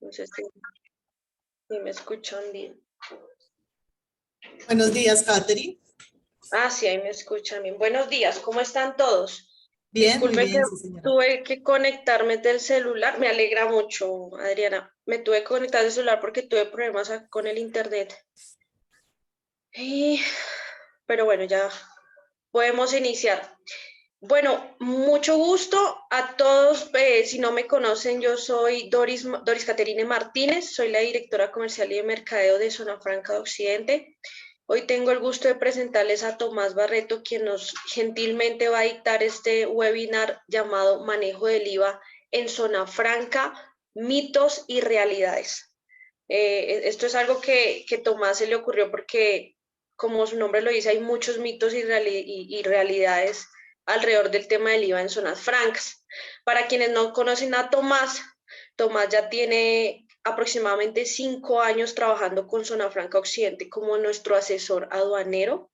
No sé si me escuchan bien. Buenos días, Katherine. Ah, sí, ahí me escuchan bien. Buenos días, ¿cómo están todos? Bien, muy Disculpe que bien, sí, señora. tuve que conectarme del celular. Me alegra mucho, Adriana. Me tuve que conectar del celular porque tuve problemas con el internet. Y- Pero bueno, ya podemos iniciar. Bueno, mucho gusto a todos. Si no me conocen, yo soy Doris Caterine Martínez, soy la directora comercial y de mercadeo de Zona Franca de Occidente. Hoy tengo el gusto de presentarles a Tomás Barreto, quien nos gentilmente va a dictar este webinar llamado Manejo del IVA en Zona Franca, mitos y realidades. Esto es algo que Tomás se le ocurrió porque, como su nombre lo dice, hay muchos mitos y realidades alrededor del tema del IVA en zonas francas. Para quienes no conocen a Tomás, Tomás ya tiene aproximadamente 5 años trabajando con Zona Franca Occidente como nuestro asesor aduanero.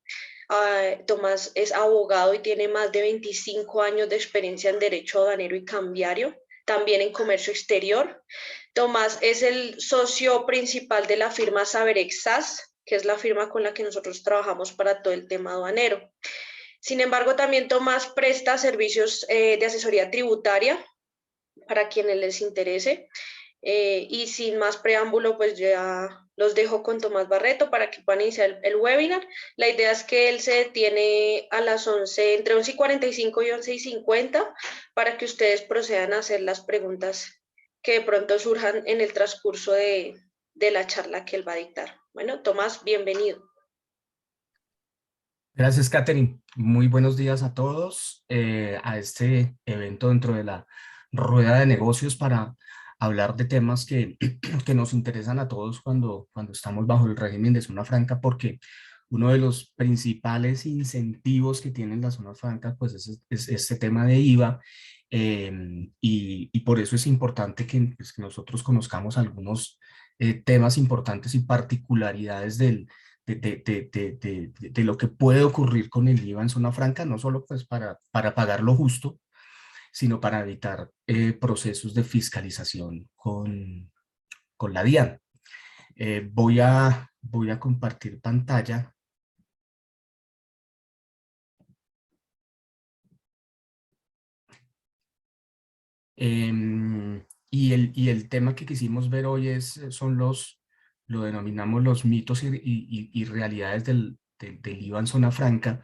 Tomás es abogado y tiene más de 25 años de experiencia en derecho aduanero y cambiario, también en comercio exterior. Tomás es el socio principal de la firma Saberex SAS, que es la firma con la que nosotros trabajamos para todo el tema aduanero. Sin embargo, también Tomás presta servicios de asesoría tributaria para quienes les interese. Y sin más preámbulo, pues ya los dejo con Tomás Barreto para que puedan iniciar el webinar. La idea es que él se detiene a las 11, entre 11:45 y 11:50, para que ustedes procedan a hacer las preguntas que de pronto surjan en el transcurso de la charla que él va a dictar. Bueno, Tomás, bienvenido. Gracias, Katherine. Muy buenos días a todos a este evento dentro de la rueda de negocios para hablar de temas que nos interesan a todos cuando estamos bajo el régimen de zona franca, porque uno de los principales incentivos que tienen las zonas francas pues es este tema de IVA, y por eso es importante pues, que nosotros conozcamos algunos temas importantes y particularidades de lo que puede ocurrir con el IVA en zona franca, no solo pues para pagar lo justo, sino para evitar procesos de fiscalización con la DIAN. Voy a compartir pantalla. Y el tema que quisimos ver hoy lo denominamos los mitos y realidades del IVA en zona franca,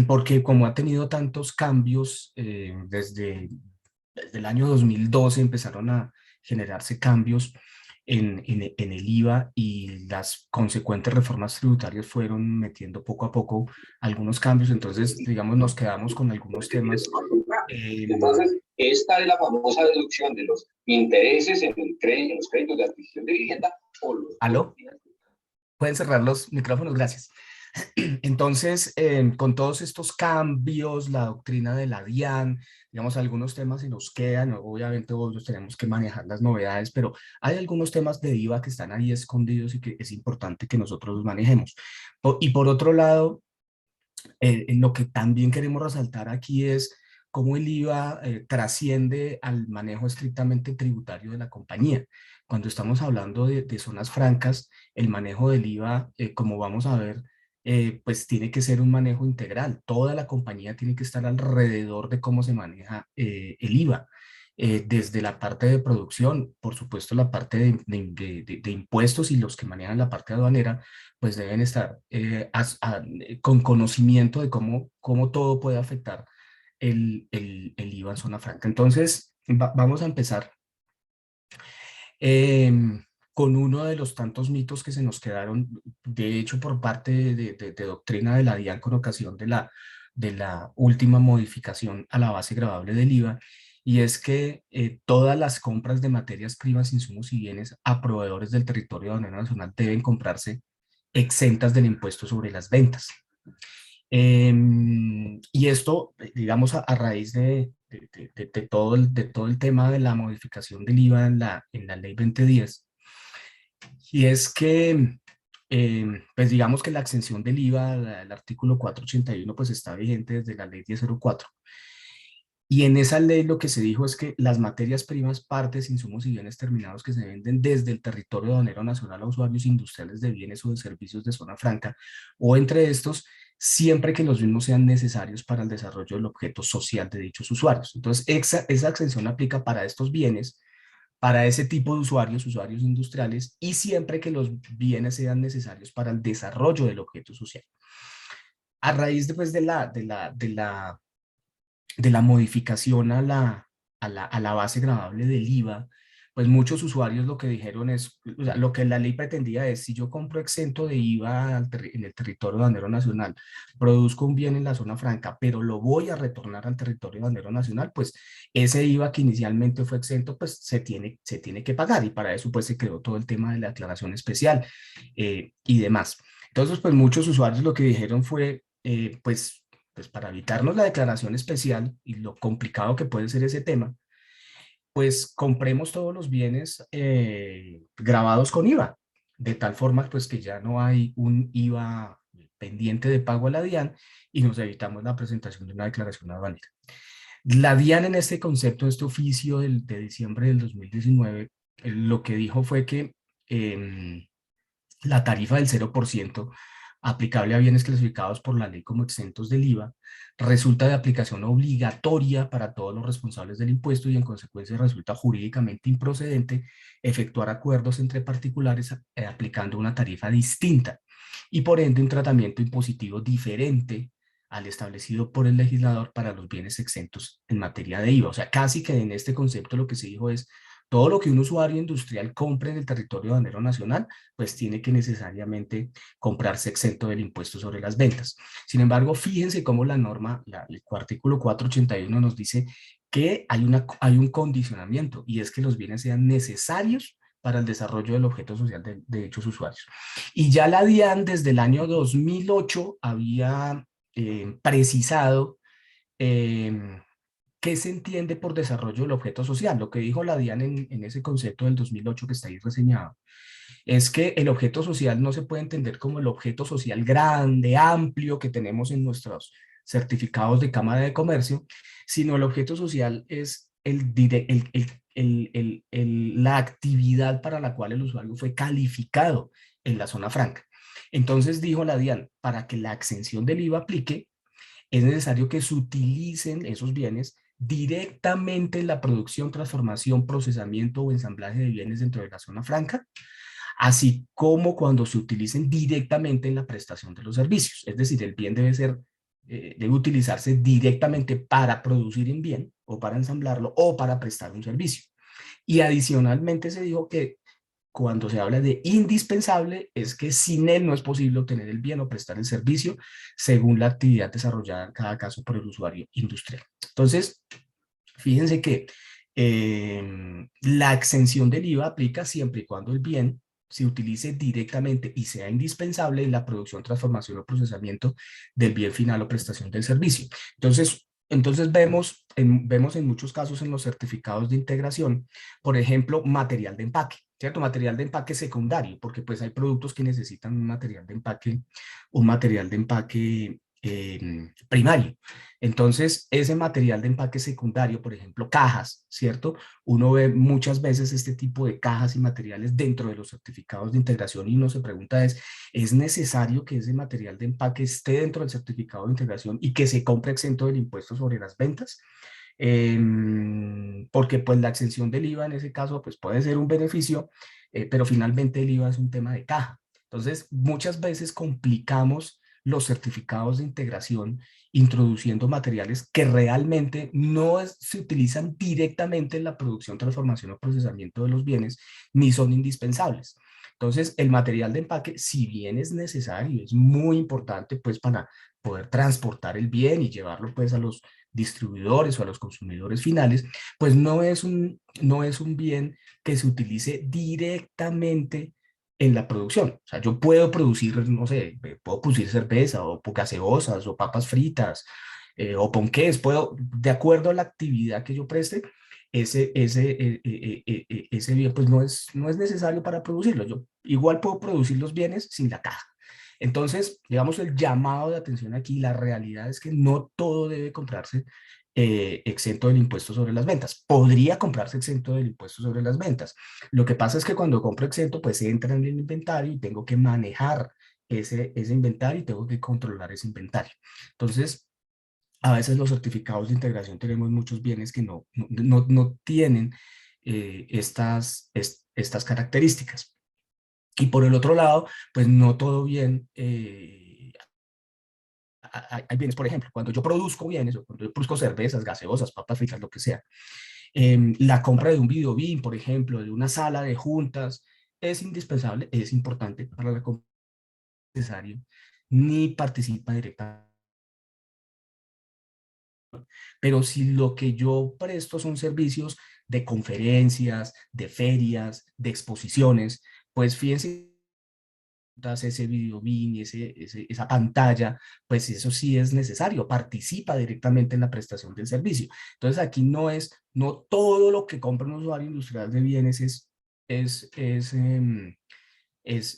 porque como ha tenido tantos cambios desde el año 2012 empezaron a generarse cambios en el IVA y las consecuentes reformas tributarias fueron metiendo poco a poco algunos cambios, entonces digamos nos quedamos con algunos temas. Entonces, esta es la famosa deducción de los intereses en los créditos de adquisición de vivienda o los... ¿Aló? Pueden cerrar los micrófonos, gracias. Entonces, con todos estos cambios, la doctrina de la DIAN, digamos, algunos temas se nos quedan, obviamente nosotros tenemos que manejar las novedades, pero hay algunos temas de IVA que están ahí escondidos y que es importante que nosotros los manejemos. Y por otro lado, lo que también queremos resaltar aquí es cómo el IVA trasciende al manejo estrictamente tributario de la compañía. Cuando estamos hablando de zonas francas, el manejo del IVA, como vamos a ver, pues tiene que ser un manejo integral. Toda la compañía tiene que estar alrededor de cómo se maneja el IVA. Desde la parte de producción, por supuesto la parte de impuestos y los que manejan la parte aduanera, pues deben estar con conocimiento de cómo todo puede afectar el IVA en zona franca. Entonces, vamos a empezar em, con uno de los tantos mitos que se nos quedaron, de hecho, por parte de doctrina de la DIAN con ocasión de la última modificación a la base gravable del IVA, y es que todas las compras de materias primas, insumos y bienes a proveedores del territorio aduanero nacional deben comprarse exentas del impuesto sobre las ventas. Y esto, digamos, a raíz de todo el tema de la modificación del IVA en la ley 2010, y es que, pues digamos que la exención del IVA, el artículo 481, pues está vigente desde la ley 1004. Y en esa ley lo que se dijo es que las materias primas, partes, insumos y bienes terminados que se venden desde el territorio aduanero nacional a usuarios industriales de bienes o de servicios de zona franca, o entre estos, siempre que los mismos sean necesarios para el desarrollo del objeto social de dichos usuarios. Entonces, esa exención aplica para estos bienes, para ese tipo de usuarios, usuarios industriales, y siempre que los bienes sean necesarios para el desarrollo del objeto social. A raíz después de la modificación a la base gravable del IVA, pues muchos usuarios lo que dijeron es, o sea, lo que la ley pretendía es, si yo compro exento de IVA en el territorio aduanero nacional, produzco un bien en la zona franca, pero lo voy a retornar al territorio aduanero nacional, pues ese IVA que inicialmente fue exento, pues se tiene que pagar, y para eso pues se creó todo el tema de la declaración especial y demás. Entonces, pues muchos usuarios lo que dijeron fue, pues para evitarnos la declaración especial y lo complicado que puede ser ese tema, pues compremos todos los bienes grabados con IVA, de tal forma pues que ya no hay un IVA pendiente de pago a la DIAN y nos evitamos la presentación de una declaración aduanera. La DIAN en este concepto, este oficio de diciembre del 2019, lo que dijo fue que la tarifa del 0% aplicable a bienes clasificados por la ley como exentos del IVA resulta de aplicación obligatoria para todos los responsables del impuesto y en consecuencia resulta jurídicamente improcedente efectuar acuerdos entre particulares aplicando una tarifa distinta y por ende un tratamiento impositivo diferente al establecido por el legislador para los bienes exentos en materia de IVA. O sea, casi que en este concepto lo que se dijo es todo lo que un usuario industrial compre en el territorio aduanero nacional, pues tiene que necesariamente comprarse exento del impuesto sobre las ventas. Sin embargo, fíjense cómo la norma, el artículo 481 nos dice que hay un condicionamiento y es que los bienes sean necesarios para el desarrollo del objeto social de dichos usuarios. Y ya la DIAN desde el año 2008 había precisado eh, ¿qué se entiende por desarrollo del objeto social? Lo que dijo la DIAN en ese concepto del 2008 que está ahí reseñado, es que el objeto social no se puede entender como el objeto social grande, amplio que tenemos en nuestros certificados de Cámara de Comercio, sino el objeto social es la actividad para la cual el usuario fue calificado en la zona franca. Entonces dijo la DIAN, para que la exención del IVA aplique, es necesario que se utilicen esos bienes directamente en la producción, transformación, procesamiento o ensamblaje de bienes dentro de la zona franca, así como cuando se utilicen directamente en la prestación de los servicios. Es decir, el bien debe utilizarse directamente para producir un bien o para ensamblarlo o para prestar un servicio. Y adicionalmente se dijo que cuando se habla de indispensable es que sin él no es posible obtener el bien o prestar el servicio según la actividad desarrollada en cada caso por el usuario industrial. Entonces, fíjense que la exención del IVA aplica siempre y cuando el bien se utilice directamente y sea indispensable en la producción, transformación o procesamiento del bien final o prestación del servicio. Entonces vemos en muchos casos en los certificados de integración, por ejemplo, material de empaque, ¿cierto? Material de empaque secundario, porque pues hay productos que necesitan un material de empaque primario. Entonces, ese material de empaque secundario, por ejemplo, cajas, ¿cierto? Uno ve muchas veces este tipo de cajas y materiales dentro de los certificados de integración y uno se pregunta ¿es necesario que ese material de empaque esté dentro del certificado de integración y que se compre exento del impuesto sobre las ventas? Porque pues la exención del IVA en ese caso pues puede ser un beneficio, pero finalmente el IVA es un tema de caja. Entonces, muchas veces complicamos los certificados de integración introduciendo materiales que realmente no se utilizan directamente en la producción, transformación o procesamiento de los bienes, ni son indispensables. Entonces, el material de empaque, si bien es necesario, es muy importante pues para poder transportar el bien y llevarlo pues a los distribuidores o a los consumidores finales, pues no es un bien que se utilice directamente en la producción. O sea, yo puedo producir, no sé, puedo producir cerveza o gaseosas o papas fritas o ponqués, puedo, de acuerdo a la actividad que yo preste, ese bien pues no es necesario para producirlo. Yo igual puedo producir los bienes sin la caja. Entonces, digamos, el llamado de atención aquí, la realidad es que no todo debe comprarse exento del impuesto sobre las ventas. Podría comprarse exento del impuesto sobre las ventas. Lo que pasa es que cuando compro exento, pues entra en el inventario y tengo que manejar ese inventario y tengo que controlar ese inventario. Entonces, a veces los certificados de integración tenemos muchos bienes que no tienen estas características. Y por el otro lado, pues no todo bien, hay bienes, por ejemplo, cuando yo produzco bienes, o cuando yo produzco cervezas, gaseosas, papas fritas, lo que sea, la compra de un videobin, por ejemplo, de una sala de juntas, es indispensable, es importante para la compra, necesario, ni participa directamente. Pero si lo que yo presto son servicios de conferencias, de ferias, de exposiciones, pues fíjense ese video bin y esa pantalla, pues eso sí es necesario, participa directamente en la prestación del servicio. Entonces aquí no todo lo que compra un usuario industrial de bienes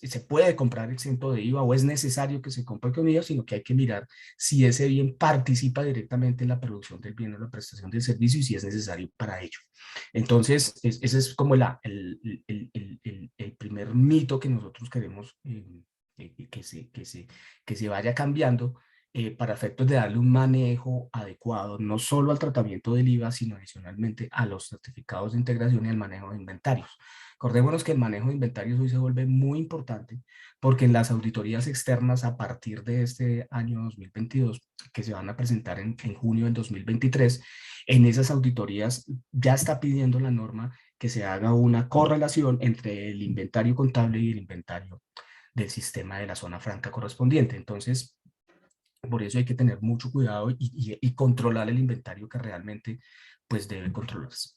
se puede comprar exento de IVA o es necesario que se compre con IVA, sino que hay que mirar si ese bien participa directamente en la producción del bien o la prestación del servicio y si es necesario para ello. Entonces, ese es como el primer mito que nosotros queremos que se vaya cambiando para efectos de darle un manejo adecuado, no solo al tratamiento del IVA, sino adicionalmente a los certificados de integración y al manejo de inventarios. Acordémonos que el manejo de inventarios hoy se vuelve muy importante porque en las auditorías externas a partir de este año 2022, que se van a presentar en junio del 2023, en esas auditorías ya está pidiendo la norma que se haga una correlación entre el inventario contable y el inventario del sistema de la zona franca correspondiente. Entonces, por eso hay que tener mucho cuidado y controlar el inventario que realmente pues debe controlarse.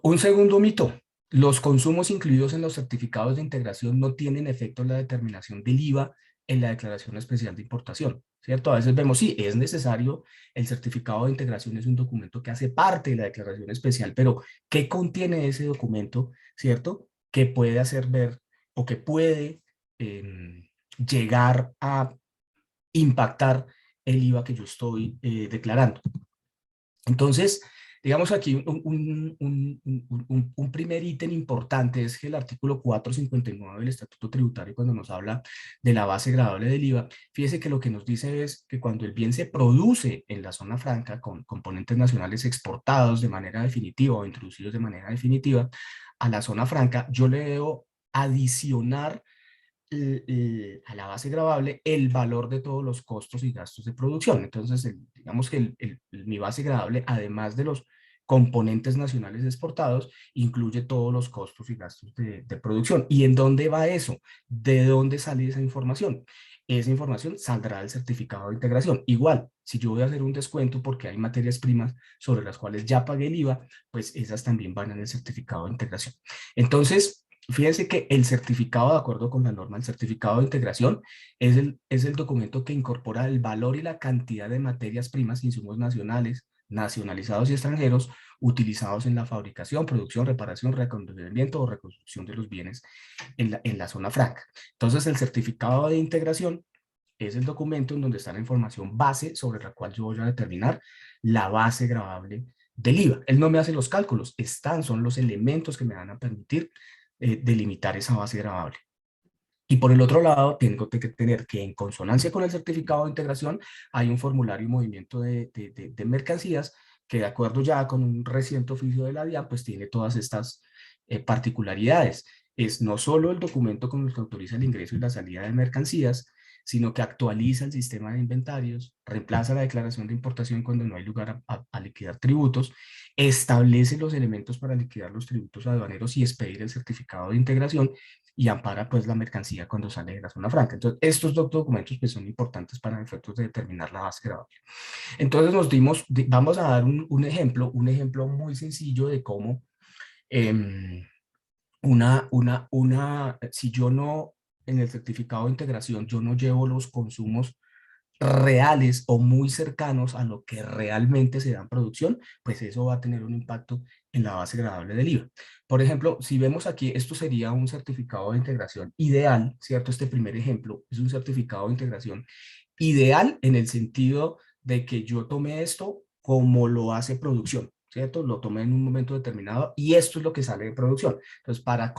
Un segundo mito: los consumos incluidos en los certificados de integración no tienen efecto en la determinación del IVA en la declaración especial de importación, ¿cierto? A veces vemos, sí, es necesario, el certificado de integración es un documento que hace parte de la declaración especial, pero ¿qué contiene ese documento, ¿cierto? Que puede hacer ver o que puede llegar a impactar el IVA que yo estoy declarando. Entonces, digamos aquí un primer ítem importante es que el artículo 459 del Estatuto Tributario, cuando nos habla de la base gravable del IVA, fíjese que lo que nos dice es que cuando el bien se produce en la zona franca con componentes nacionales exportados de manera definitiva o introducidos de manera definitiva a la zona franca, yo le debo adicionar a la base gravable el valor de todos los costos y gastos de producción. Entonces, digamos que mi base gravable, además de los componentes nacionales exportados, incluye todos los costos y gastos de producción. ¿Y en dónde va eso? ¿De dónde sale esa información? Esa información saldrá del certificado de integración. Igual, si yo voy a hacer un descuento porque hay materias primas sobre las cuales ya pagué el IVA, pues esas también van en el certificado de integración. Entonces, fíjense que el certificado, de acuerdo con la norma, el certificado de integración es el documento que incorpora el valor y la cantidad de materias primas, insumos nacionales, nacionalizados y extranjeros, utilizados en la fabricación, producción, reparación, reacondicionamiento o reconstrucción de los bienes en la zona franca. Entonces, el certificado de integración es el documento en donde está la información base sobre la cual yo voy a determinar la base gravable del IVA. Él no me hace los cálculos, son los elementos que me van a permitir delimitar esa base gravable. Y por el otro lado, tengo que tener que en consonancia con el certificado de integración hay un formulario y movimiento de mercancías que de acuerdo ya con un reciente oficio de la DIAN, pues tiene todas estas particularidades. Es no solo el documento con el que autoriza el ingreso y la salida de mercancías, sino que actualiza el sistema de inventarios, reemplaza la declaración de importación cuando no hay lugar a liquidar tributos, establece los elementos para liquidar los tributos aduaneros y expedir el certificado de integración y ampara pues la mercancía cuando sale de la zona franca. Entonces, estos dos documentos pues son importantes para efectos de determinar la base gravable. Entonces vamos a dar un ejemplo muy sencillo de cómo si yo no, en el certificado de integración, yo no llevo los consumos reales o muy cercanos a lo que realmente se da en producción, pues eso va a tener un impacto en la base gravable del IVA. Por ejemplo, si vemos aquí, esto sería un certificado de integración ideal, ¿cierto? Este primer ejemplo es un certificado de integración ideal en el sentido de que yo tomé esto como lo hace producción, ¿cierto? Lo tomé en un momento determinado y esto es lo que sale de producción. Entonces, para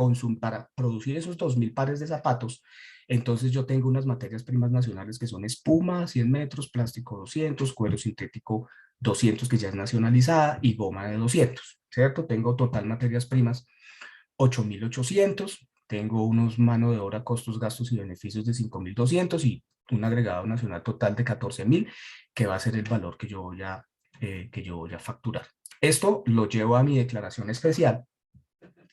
producir esos 2.000 pares de zapatos, entonces yo tengo unas materias primas nacionales que son espuma, 100 metros, plástico 200, cuero sintético 200, que ya es nacionalizada, y goma de 200, ¿cierto? Tengo total materias primas 8.800, tengo unos mano de obra, costos, gastos y beneficios de 5.200 y un agregado nacional total de 14.000, que va a ser el valor que yo voy a facturar. Esto lo llevo a mi declaración especial.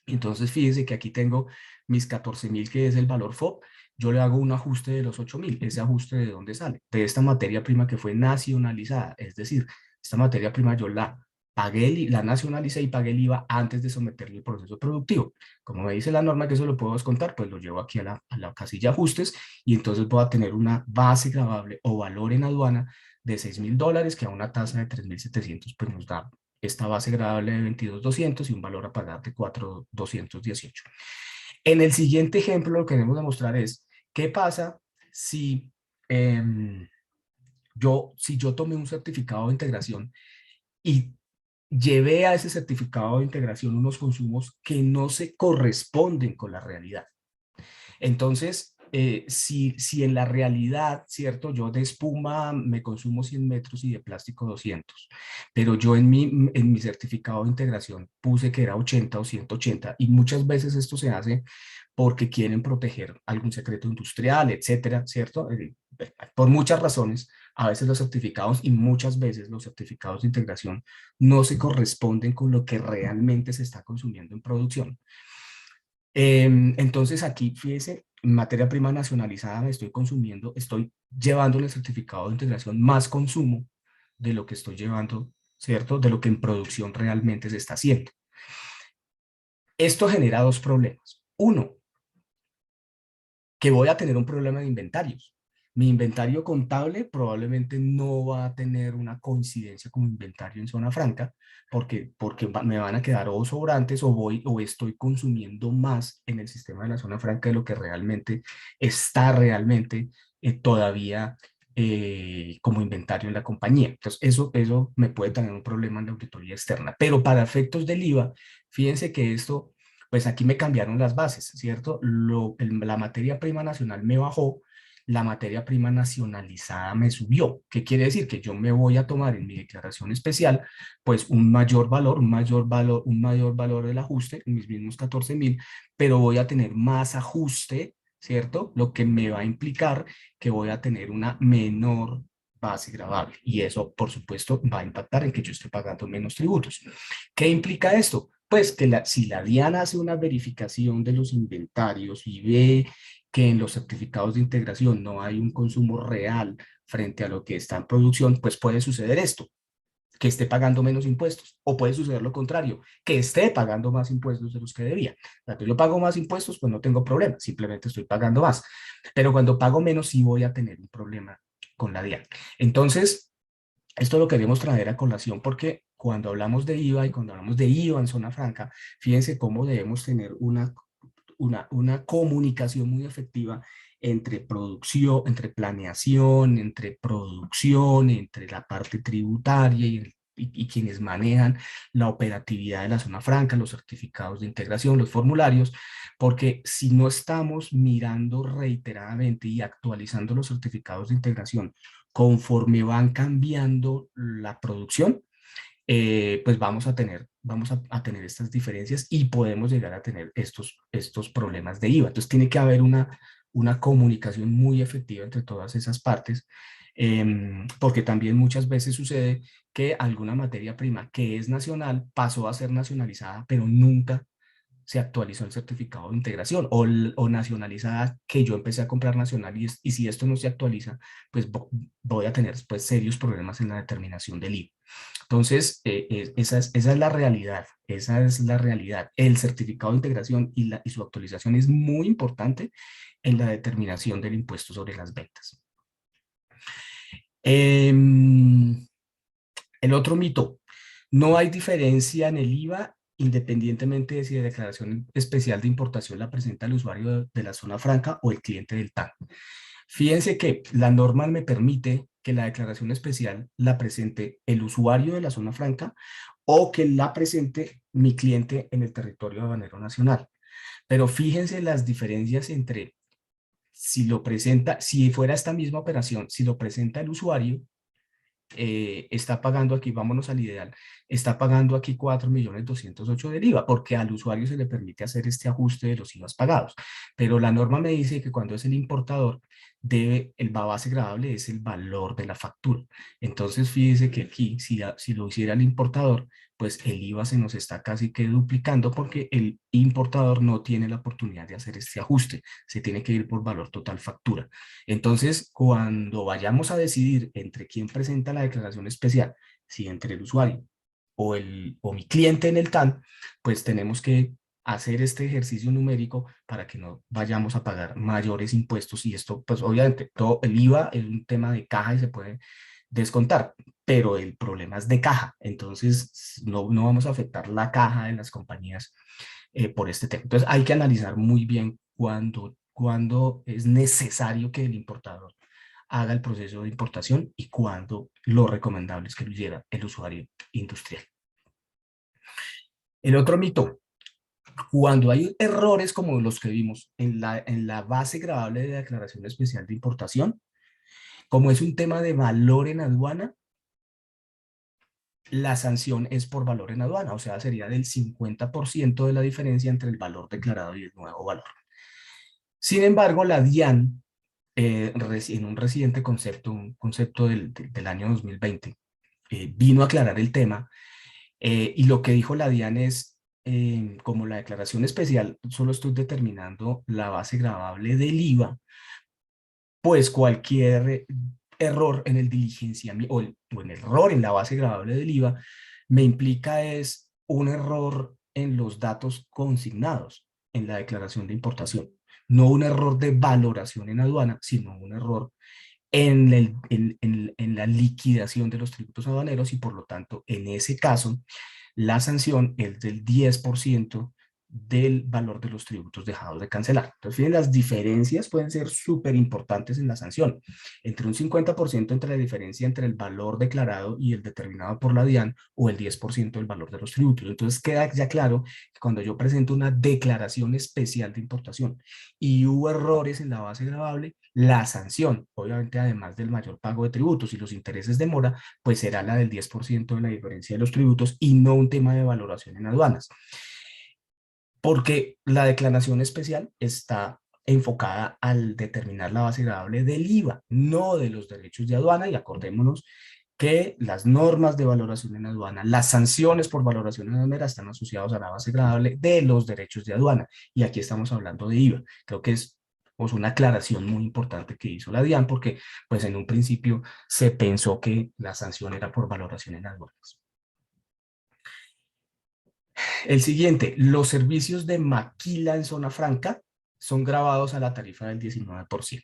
Entonces, fíjense que aquí tengo mis 14.000, que es el valor FOB. Yo le hago un ajuste de los 8.000. ¿Ese ajuste de dónde sale? De esta materia prima que fue nacionalizada. Es decir, esta materia prima yo la pagué, la nacionalicé y pagué el IVA antes de someterle el proceso productivo. Como me dice la norma que eso lo puedo descontar, pues lo llevo aquí a la casilla ajustes y entonces voy a tener una base gravable o valor en aduana de $6.000, que a una tasa de 3.700 pues nos da esta base gravable de 22.200 y un valor a pagar de 4.218. En el siguiente ejemplo lo que queremos demostrar es qué pasa si, si yo tomé un certificado de integración y llevé a ese certificado de integración unos consumos que no se corresponden con la realidad. Entonces, si en la realidad, ¿cierto? Yo de espuma me consumo 100 metros y de plástico 200, pero yo en mi certificado de integración puse que era 80 o 180, y muchas veces esto se hace porque quieren proteger algún secreto industrial, etcétera, ¿cierto? Por muchas razones, a veces los certificados y muchas veces los certificados de integración no se corresponden con lo que realmente se está consumiendo en producción. Entonces aquí, fíjese, materia prima nacionalizada me estoy consumiendo, estoy llevando en el certificado de integración más consumo de lo que estoy llevando, ¿cierto? De lo que en producción realmente se está haciendo. Esto genera dos problemas. Uno, que voy a tener un problema de inventarios. Mi inventario contable probablemente no va a tener una coincidencia con inventario en zona franca, porque me van a quedar o sobrantes o estoy consumiendo más en el sistema de la zona franca de lo que realmente está todavía como inventario en la compañía. Entonces, eso me puede tener un problema en la auditoría externa. Pero para efectos del IVA, fíjense que esto, pues aquí me cambiaron las bases, ¿cierto? La materia prima nacional me bajó, la materia prima nacionalizada me subió. ¿Qué quiere decir? Que yo me voy a tomar en mi declaración especial, pues un mayor valor del ajuste, mis mismos 14.000, pero voy a tener más ajuste, ¿cierto? Lo que me va a implicar que voy a tener una menor base gravable. Y eso, por supuesto, va a impactar en que yo esté pagando menos tributos. ¿Qué implica esto? Pues que si la DIAN hace una verificación de los inventarios y ve que en los certificados de integración no hay un consumo real frente a lo que está en producción, pues puede suceder esto, que esté pagando menos impuestos, o puede suceder lo contrario, que esté pagando más impuestos de los que debía. Cuando yo pago más impuestos, pues no tengo problema, simplemente estoy pagando más. Pero cuando pago menos, sí voy a tener un problema con la DIAN. Entonces, esto lo queremos traer a colación porque cuando hablamos de IVA y cuando hablamos de IVA en zona franca, fíjense cómo debemos tener una comunicación muy efectiva entre producción, entre planeación, entre producción, entre la parte tributaria y quienes manejan la operatividad de la zona franca, los certificados de integración, los formularios, porque si no estamos mirando reiteradamente y actualizando los certificados de integración conforme van cambiando la producción, pues vamos a tener estas diferencias y podemos llegar a tener estos problemas de IVA. Entonces tiene que haber una comunicación muy efectiva entre todas esas partes, porque también muchas veces sucede que alguna materia prima que es nacional pasó a ser nacionalizada, pero nunca se actualizó el certificado de integración, o nacionalizada que yo empecé a comprar nacional, y si esto no se actualiza, pues voy a tener pues serios problemas en la determinación del IVA. Entonces, esa es la realidad, esa es la realidad. El certificado de integración y su actualización es muy importante en la determinación del impuesto sobre las ventas. El otro mito: no hay diferencia en el IVA independientemente de si la declaración especial de importación la presenta el usuario de la zona franca o el cliente del TAN. Fíjense que la norma me permite que la declaración especial la presente el usuario de la zona franca o que la presente mi cliente en el territorio aduanero nacional. Pero fíjense las diferencias entre si lo presenta, si fuera esta misma operación, si lo presenta el usuario, está pagando aquí, vámonos al ideal, está pagando aquí 4.208.000 del IVA, porque al usuario se le permite hacer este ajuste de los IVAs pagados. Pero la norma me dice que cuando es el importador, el base gravable es el valor de la factura. Entonces, fíjese que aquí, si lo hiciera el importador, pues el IVA se nos está casi que duplicando porque el importador no tiene la oportunidad de hacer este ajuste. Se tiene que ir por valor total factura. Entonces, cuando vayamos a decidir entre quién presenta la declaración especial, si entre el usuario o mi cliente en el TAN, pues tenemos que hacer este ejercicio numérico para que no vayamos a pagar mayores impuestos. Y esto, pues obviamente, todo el IVA es un tema de caja y se puede descontar, pero el problema es de caja. Entonces, no vamos a afectar la caja de las compañías por este tema. Entonces, hay que analizar muy bien cuándo es necesario que el importador haga el proceso de importación y cuándo lo recomendable es que lo hiciera el usuario industrial. El otro mito, cuando hay errores como los que vimos en la base gravable de declaración especial de importación, como es un tema de valor en aduana, la sanción es por valor en aduana, o sea, sería del 50% de la diferencia entre el valor declarado y el nuevo valor. Sin embargo, la DIAN, en un reciente concepto, un concepto del año 2020, vino a aclarar el tema y lo que dijo la DIAN es, como la declaración especial, solo estoy determinando la base gravable del IVA, pues cualquier error en el diligenciamiento o el error en la base gravable del IVA me implica es un error en los datos consignados en la declaración de importación. No un error de valoración en aduana, sino un error en la liquidación de los tributos aduaneros y por lo tanto, en ese caso, la sanción es del 10% del valor de los tributos dejados de cancelar. Entonces, fíjense, las diferencias pueden ser súper importantes en la sanción. Entre un 50% entre la diferencia entre el valor declarado y el determinado por la DIAN o el 10% del valor de los tributos. Entonces, queda ya claro que cuando yo presento una declaración especial de importación y hubo errores en la base gravable, la sanción, obviamente además del mayor pago de tributos y los intereses de mora, pues será la del 10% de la diferencia de los tributos y no un tema de valoración en aduanas. Porque la declaración especial está enfocada al determinar la base gravable del IVA, no de los derechos de aduana, y acordémonos que las normas de valoración en aduana, las sanciones por valoración en aduanera están asociadas a la base gravable de los derechos de aduana, y aquí estamos hablando de IVA. Creo que es pues, una aclaración muy importante que hizo la DIAN, porque pues en un principio se pensó que la sanción era por valoración en aduanas. El siguiente, los servicios de maquila en zona franca son grabados a la tarifa del 19%,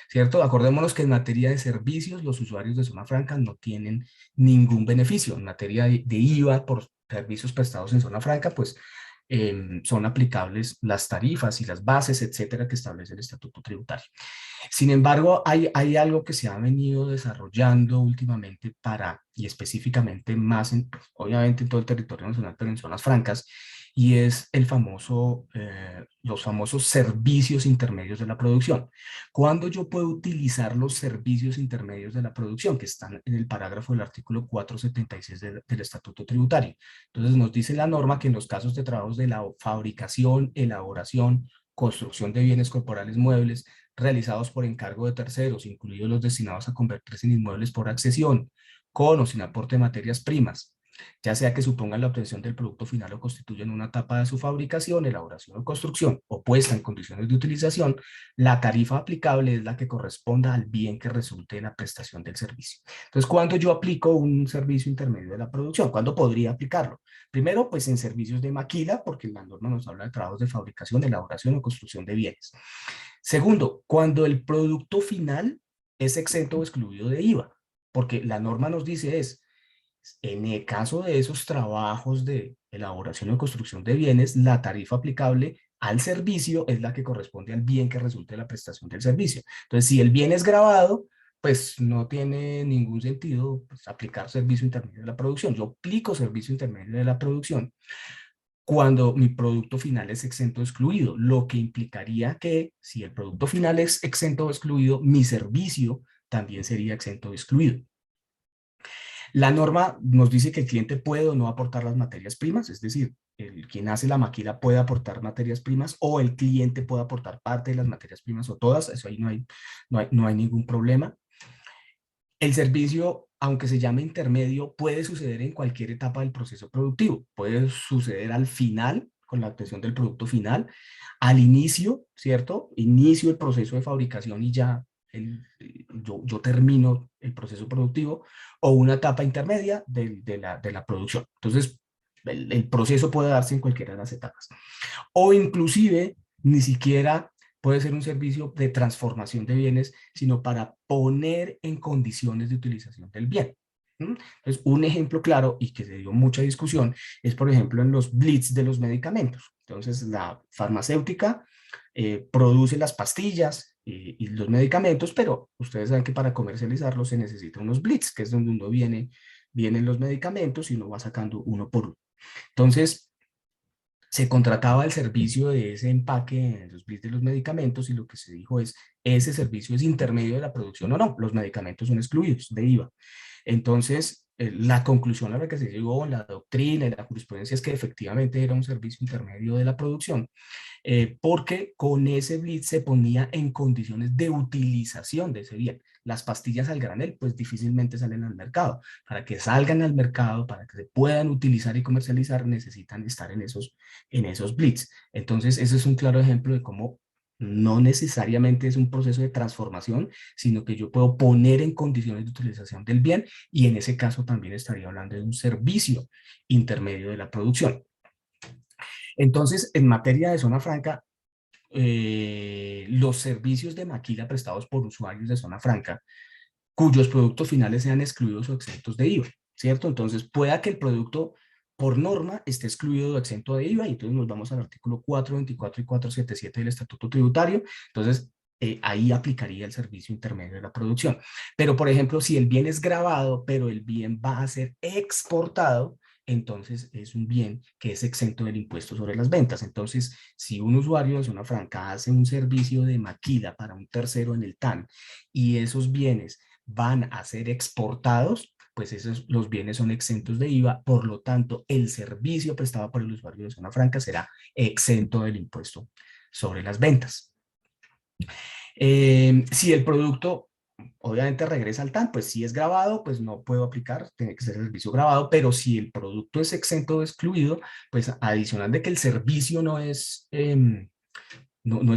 ¿cierto? Acordémonos que en materia de servicios, los usuarios de zona franca no tienen ningún beneficio. En materia de IVA por servicios prestados en zona franca, pues son aplicables las tarifas y las bases, etcétera, que establece el Estatuto Tributario. Sin embargo, hay algo que se ha venido desarrollando últimamente y específicamente más, obviamente en todo el territorio nacional, pero en zonas francas, y es los famosos servicios intermedios de la producción. ¿Cuándo yo puedo utilizar los servicios intermedios de la producción? Que están en el parágrafo del artículo 476 del Estatuto Tributario. Entonces nos dice la norma que en los casos de trabajos de la fabricación, elaboración, construcción de bienes corporales muebles, realizados por encargo de terceros, incluidos los destinados a convertirse en inmuebles por accesión, con o sin aporte de materias primas, ya sea que supongan la obtención del producto final o constituyan una etapa de su fabricación, elaboración o construcción, o puesta en condiciones de utilización, la tarifa aplicable es la que corresponda al bien que resulte de la prestación del servicio. Entonces, ¿cuándo yo aplico un servicio intermedio de la producción? ¿Cuándo podría aplicarlo? Primero, pues en servicios de maquila, porque la norma nos habla de trabajos de fabricación, elaboración o construcción de bienes. Segundo, cuando el producto final es exento o excluido de IVA, porque la norma nos dice en el caso de esos trabajos de elaboración o construcción de bienes, la tarifa aplicable al servicio es la que corresponde al bien que resulte de la prestación del servicio. Entonces, si el bien es gravado, pues no tiene ningún sentido pues, aplicar servicio intermedio de la producción. Yo aplico servicio intermedio de la producción cuando mi producto final es exento o excluido, lo que implicaría que si el producto final es exento o excluido, mi servicio también sería exento o excluido. La norma nos dice que el cliente puede o no aportar las materias primas, es decir, quien hace la maquila puede aportar materias primas o el cliente puede aportar parte de las materias primas o todas, eso ahí no hay ningún problema. El servicio, aunque se llame intermedio, puede suceder en cualquier etapa del proceso productivo. Puede suceder al final, con la obtención del producto final, al inicio, ¿cierto? Inicio el proceso de fabricación y ya yo termino el proceso productivo, o una etapa intermedia de la producción. Entonces, el proceso puede darse en cualquiera de las etapas. O inclusive, ni siquiera puede ser un servicio de transformación de bienes, sino para poner en condiciones de utilización del bien. Entonces, un ejemplo claro y que se dio mucha discusión es, por ejemplo, en los blitz de los medicamentos. Entonces, la farmacéutica produce las pastillas y los medicamentos, pero ustedes saben que para comercializarlos se necesitan unos blitz, que es donde vienen los medicamentos y uno va sacando uno por uno. Entonces, se contrataba el servicio de ese empaque en los blitz de los medicamentos y lo que se dijo es, ese servicio es intermedio de la producción o no, los medicamentos son excluidos de IVA. Entonces, la conclusión a la que se llegó en la doctrina y la jurisprudencia es que efectivamente era un servicio intermedio de la producción, porque con ese blitz se ponía en condiciones de utilización de ese bien. Las pastillas al granel pues difícilmente salen al mercado. Para que salgan al mercado, para que se puedan utilizar y comercializar, necesitan estar en esos blitz. Entonces ese es un claro ejemplo de cómo no necesariamente es un proceso de transformación, sino que yo puedo poner en condiciones de utilización del bien y en ese caso también estaría hablando de un servicio intermedio de la producción. Entonces, en materia de zona franca, los servicios de maquila prestados por usuarios de zona franca, cuyos productos finales sean excluidos o exentos de IVA, ¿cierto? Entonces, pueda que el producto por norma esté excluido o exento de IVA, y entonces nos vamos al artículo 424 y 477 del Estatuto Tributario, entonces ahí aplicaría el servicio intermedio de la producción. Pero, por ejemplo, si el bien es gravado, pero el bien va a ser exportado, entonces es un bien que es exento del impuesto sobre las ventas. Entonces, si un usuario de zona franca hace un servicio de maquila para un tercero en el TAN y esos bienes van a ser exportados, pues los bienes son exentos de IVA, por lo tanto, el servicio prestado por el usuario de zona franca será exento del impuesto sobre las ventas. Si el producto obviamente regresa al TAN, pues si es grabado, pues no puedo aplicar, tiene que ser el servicio grabado, pero si el producto es exento o excluido, pues adicional de que el servicio no es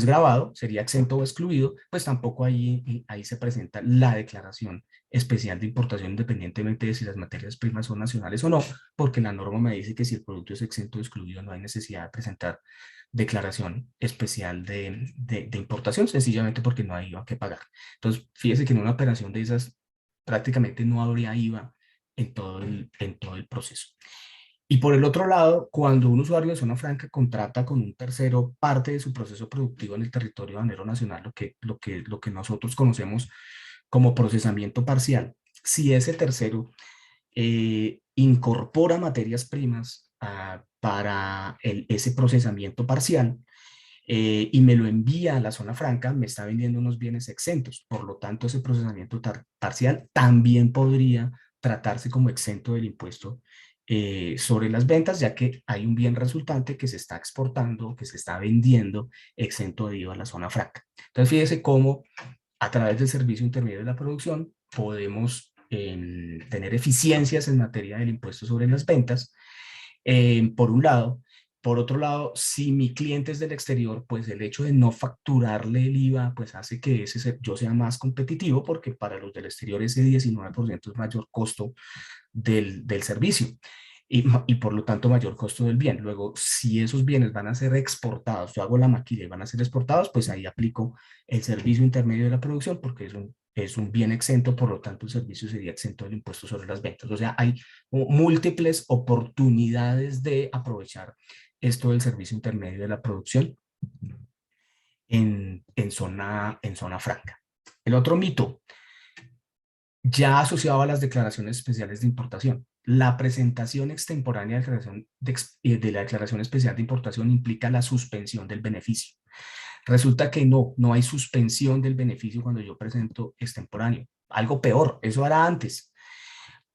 grabado, sería exento o excluido, pues tampoco ahí se presenta la declaración especial de importación independientemente de si las materias primas son nacionales o no, porque la norma me dice que si el producto es exento o excluido no hay necesidad de presentar declaración especial de importación, sencillamente porque no hay IVA que pagar. Entonces, fíjese que en una operación de esas prácticamente no habría IVA en todo el proceso. Y por el otro lado, cuando un usuario de zona franca contrata con un tercero parte de su proceso productivo en el territorio aduanero nacional, lo que nosotros conocemos como procesamiento parcial, si ese tercero incorpora materias primas para ese procesamiento parcial y me lo envía a la zona franca, me está vendiendo unos bienes exentos. Por lo tanto, ese procesamiento parcial también podría tratarse como exento del impuesto sobre las ventas, ya que hay un bien resultante que se está exportando, que se está vendiendo exento de IVA a la zona franca. Entonces, fíjese cómo a través del servicio intermedio de la producción podemos tener eficiencias en materia del impuesto sobre las ventas, por un lado. Por otro lado, si mi cliente es del exterior, pues el hecho de no facturarle el IVA, pues hace que yo sea más competitivo, porque para los del exterior ese 19% es mayor costo del servicio y por lo tanto mayor costo del bien. Luego, si esos bienes van a ser exportados, yo hago la maquila y van a ser exportados, pues ahí aplico el servicio intermedio de la producción porque es un bien exento, por lo tanto el servicio sería exento del impuesto sobre las ventas. O sea, hay múltiples oportunidades de aprovechar esto del servicio intermedio de la producción en zona franca. El otro mito: ya asociado a las declaraciones especiales de importación. La presentación extemporánea de la declaración especial de importación implica la suspensión del beneficio. Resulta que no hay suspensión del beneficio cuando yo presento extemporáneo. Algo peor, eso era antes.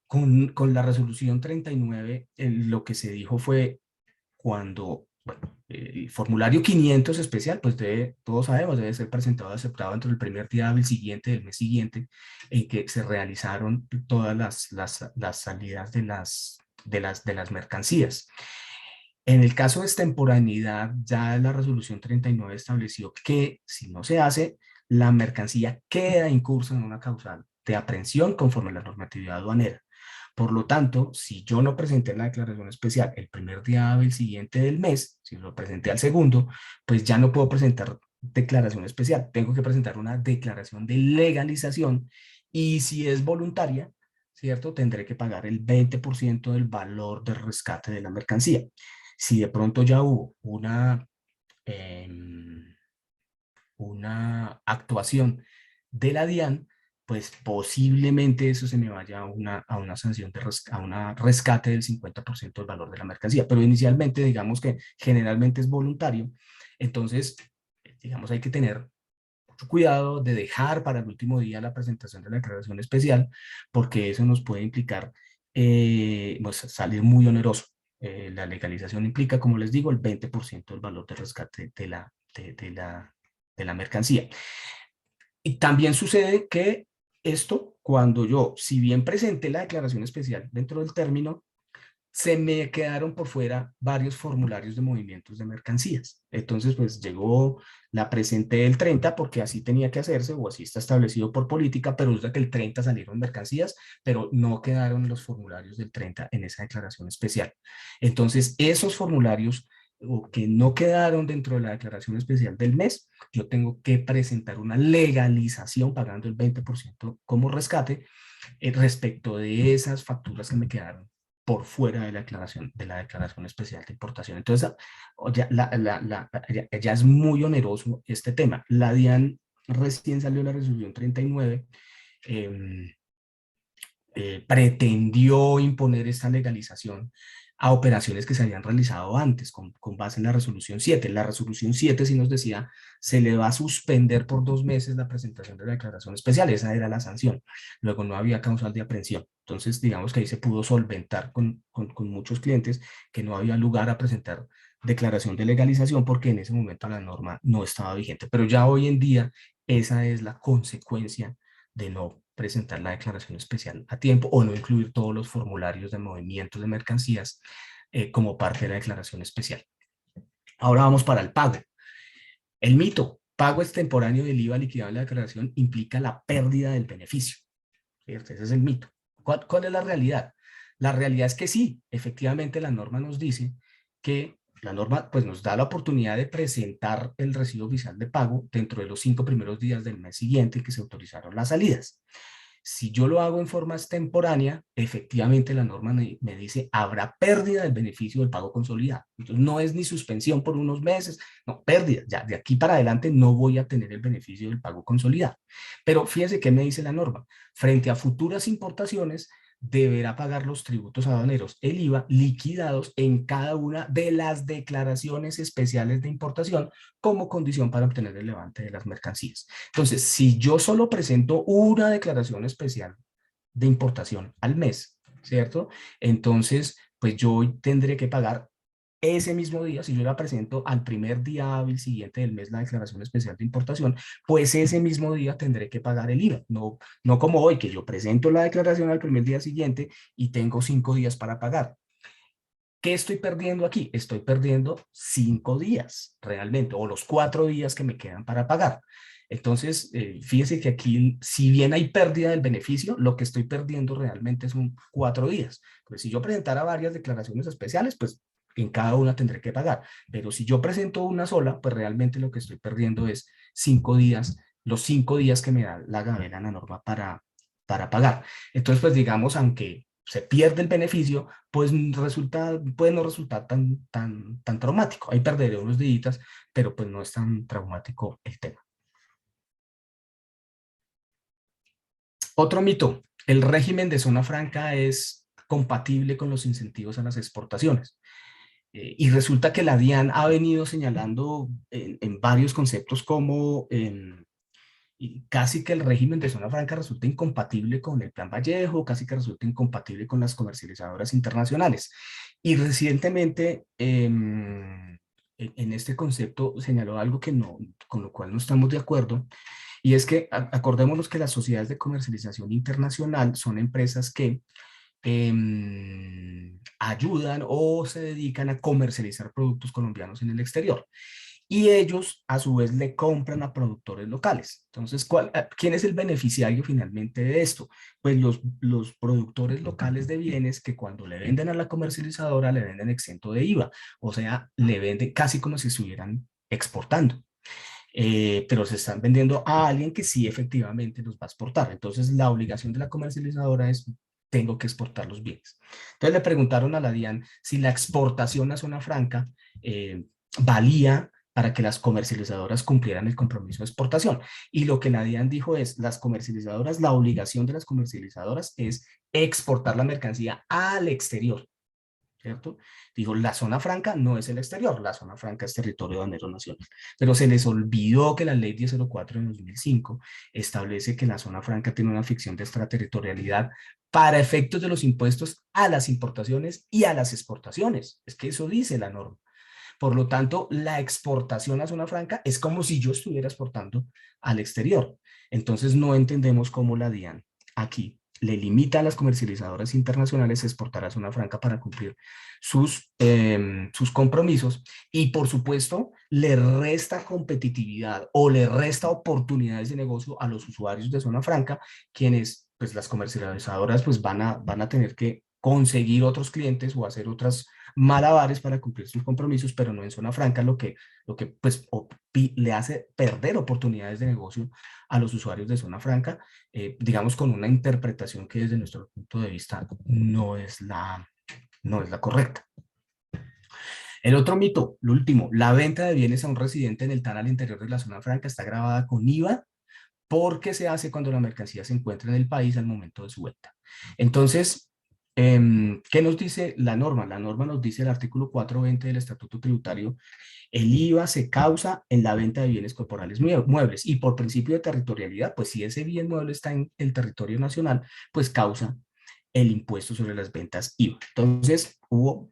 Con la resolución 39, lo que se dijo fue cuando, bueno, el formulario 500 especial, pues todos sabemos, debe ser presentado y aceptado dentro del primer día hábil siguiente, del mes siguiente, en que se realizaron todas las salidas de las mercancías. En el caso de extemporaneidad, ya la resolución 39 estableció que si no se hace, la mercancía queda incursa en una causal de aprehensión conforme a la normatividad aduanera. Por lo tanto, si yo no presenté la declaración especial el primer día hábil siguiente del mes, si lo presenté al segundo, pues ya no puedo presentar declaración especial. Tengo que presentar una declaración de legalización y si es voluntaria, ¿cierto? Tendré que pagar el 20% del valor del rescate de la mercancía. Si de pronto ya hubo una actuación de la DIAN, pues posiblemente eso se me vaya a una sanción, a una rescate del 50% del valor de la mercancía. Pero inicialmente, digamos que generalmente es voluntario, entonces, digamos, hay que tener mucho cuidado de dejar para el último día la presentación de la declaración especial, porque eso nos puede implicar, pues, salir muy oneroso. La legalización implica, como les digo, el 20% del valor de rescate de la mercancía. Y también sucede que esto, cuando yo, si bien presenté la declaración especial dentro del término, se me quedaron por fuera varios formularios de movimientos de mercancías. Entonces, pues llegó, la presenté el 30 porque así tenía que hacerse o así está establecido por política, pero es que el 30 salieron mercancías, pero no quedaron los formularios del 30 en esa declaración especial. Entonces, esos formularios o que no quedaron dentro de la declaración especial del mes, yo tengo que presentar una legalización pagando el 20% como rescate respecto de esas facturas que me quedaron por fuera de la declaración especial de importación. Entonces, ya es muy oneroso este tema. La DIAN recién salió la resolución 39, eh, pretendió imponer esta legalización a operaciones que se habían realizado antes, con base en la resolución 7. La resolución 7 sí nos decía, se le va a suspender por 2 meses la presentación de la declaración especial, esa era la sanción. Luego no había causal de aprehensión. Entonces, digamos que ahí se pudo solventar con muchos clientes que no había lugar a presentar declaración de legalización porque en ese momento la norma no estaba vigente. Pero ya hoy en día esa es la consecuencia de no presentar la declaración especial a tiempo o no incluir todos los formularios de movimientos de mercancías como parte de la declaración especial. Ahora vamos para el pago. El mito, pago extemporáneo del IVA liquidado en la declaración implica la pérdida del beneficio. ¿Cierto? Ese es el mito. ¿Cuál es la realidad? La realidad es que sí, efectivamente la norma nos dice que la norma pues nos da la oportunidad de presentar el recibo oficial de pago dentro de los 5 primeros días del mes siguiente que se autorizaron las salidas. Si yo lo hago en forma extemporánea, efectivamente la norma me dice habrá pérdida del beneficio del pago consolidado. Entonces no es ni suspensión por unos meses, no, pérdida. Ya de aquí para adelante no voy a tener el beneficio del pago consolidado. Pero fíjese qué me dice la norma. Frente a futuras importaciones, deberá pagar los tributos aduaneros, el IVA, liquidados en cada una de las declaraciones especiales de importación como condición para obtener el levante de las mercancías. Entonces, si yo solo presento una declaración especial de importación al mes, ¿cierto? Entonces, pues yo tendré que pagar ese mismo día, si yo la presento al primer día hábil siguiente del mes, la declaración especial de importación, pues ese mismo día tendré que pagar el IVA. No como hoy, que yo presento la declaración al primer día siguiente y tengo 5 días para pagar. ¿Qué estoy perdiendo aquí? Estoy perdiendo 5 días realmente, o los 4 días que me quedan para pagar. Entonces, fíjese que aquí, si bien hay pérdida del beneficio, lo que estoy perdiendo realmente son 4 días. Pues si yo presentara varias declaraciones especiales, pues en cada una tendré que pagar. Pero si yo presento una sola, pues realmente lo que estoy perdiendo es 5 días, los 5 días que me da la gabela, la norma para pagar. Entonces, pues digamos, aunque se pierde el beneficio, pues puede no resultar tan traumático. Ahí perderé unos días, pero pues no es tan traumático el tema. Otro mito, el régimen de zona franca es compatible con los incentivos a las exportaciones. Y resulta que la DIAN ha venido señalando en varios conceptos como y casi que el régimen de zona franca resulta incompatible con el Plan Vallejo, casi que resulta incompatible con las comercializadoras internacionales. Y recientemente, en este concepto, señaló algo que no, con lo cual no estamos de acuerdo, y es que acordémonos que las sociedades de comercialización internacional son empresas que ayudan o se dedican a comercializar productos colombianos en el exterior. Y ellos, a su vez, le compran a productores locales. Entonces, ¿quién es el beneficiario finalmente de esto? Pues los productores locales de bienes que cuando le venden a la comercializadora le venden exento de IVA. O sea, le venden casi como si estuvieran exportando. Pero se están vendiendo a alguien que sí efectivamente los va a exportar. Entonces, la obligación de la comercializadora es tengo que exportar los bienes. Entonces le preguntaron a la DIAN si la exportación a zona franca valía para que las comercializadoras cumplieran el compromiso de exportación. Y lo que la DIAN dijo es, las comercializadoras, la obligación de las comercializadoras es exportar la mercancía al exterior, ¿cierto? Dijo, la zona franca no es el exterior, la zona franca es territorio aduanero nacional. Pero se les olvidó que la ley 1004 de 2005 establece que la zona franca tiene una ficción de extraterritorialidad para efectos de los impuestos a las importaciones y a las exportaciones. Es que eso dice la norma. Por lo tanto, la exportación a zona franca es como si yo estuviera exportando al exterior. Entonces, no entendemos cómo la DIAN aquí le limita a las comercializadoras internacionales a exportar a zona franca para cumplir sus compromisos y, por supuesto, le resta competitividad o le resta oportunidades de negocio a los usuarios de zona franca, quienes, pues las comercializadoras, pues van a tener que conseguir otros clientes o hacer otras malabares para cumplir sus compromisos, pero no en zona franca, lo que pues, le hace perder oportunidades de negocio a los usuarios de zona franca, digamos con una interpretación que desde nuestro punto de vista no es la correcta. El otro mito, lo último, la venta de bienes a un residente en el TAN al interior de la zona franca está grabada con IVA porque se hace cuando la mercancía se encuentra en el país al momento de su venta. Entonces, ¿qué nos dice la norma? La norma nos dice el artículo 420 del Estatuto Tributario, el IVA se causa en la venta de bienes corporales muebles y por principio de territorialidad, pues si ese bien mueble está en el territorio nacional, pues causa el impuesto sobre las ventas IVA. Entonces, hubo